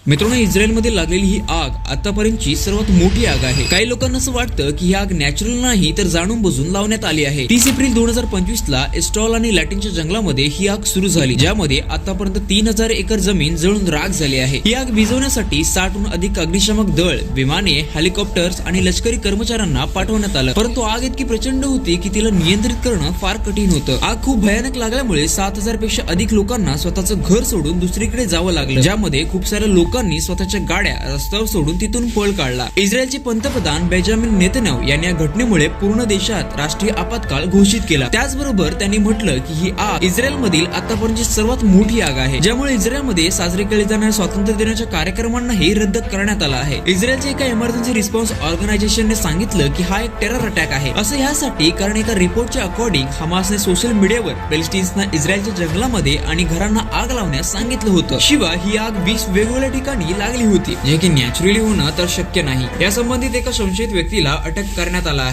मित्रांनो, इस्रायलमध्ये लागलेली ही आग आतापर्यंतची सर्वात मोठी आग आहे. काही लोकांना असं वाटतं की ही आग नॅचरल नाही तर जाणून बुजून लावण्यात आली आहे. 30 एप्रिल 2025 ला एस्टॉल आणि लॅटिनच्या जंगलामध्ये ही आग सुरू झाली, ज्यामध्ये आतापर्यंत 3000 एकर जमीन जळून राख झाली आहे. ही आग विझवण्यासाठी 60हून अधिक अग्निशामक दळ, विमाने, हेलिकॉप्टर्स आणि लष्करी कर्मचाऱ्यांना पाठवण्यात आलं. परंतु आग इतकी प्रचंड होती की तिला नियंत्रित करणं फार कठीण होतं. आग खूप भयानक लागल्यामुळे 7000 पेक्षा अधिक लोकांना स्वतःचं घर सोडून दुसरीकडे जावं लागलं, ज्यामध्ये खूप साऱ्या लोकांनी स्वतःच्या गाड्या रस्त्यावर सोडून तिथून पळ काढला. इस्रायलचे पंतप्रधान बेंजामिन नेतन्याहू यांनी या घटनेमुळे पूर्ण देशात राष्ट्रीय आपत्काळ घोषित केला. त्याचबरोबर त्यांनी म्हटलं की ही आग इस्रायलमधील आतापर्यंतची सर्वात मोठी आग आहे, ज्यामुळे इस्रायलमध्ये साजरे केले जाणाऱ्या स्वातंत्र्य दिनाच्या कार्यक्रमांनाही रद्द करण्यात आला आहे. इस्रायलच्या एका इमर्जन्सी रिस्पॉन्स ऑर्गनायझेशनने सांगितलं की हा एक टेरर अटॅक आहे, असं यासाठी कारण एका रिपोर्टच्या अकॉर्डिंग हमासने सोशल मीडियावर पॅलेस्टाईन्सना इस्रायलच्या जंगलामध्ये आणि घरांना आग लावण्यास सांगितलं होतं. शिवाय ही आग 20 वेगवेगळ्या ठिकाणी लागली होती, जे की नॅचरली होणं तर शक्य नाही. या संबंधित एका संशयित व्यक्तीला अटक करण्यात आला आहे.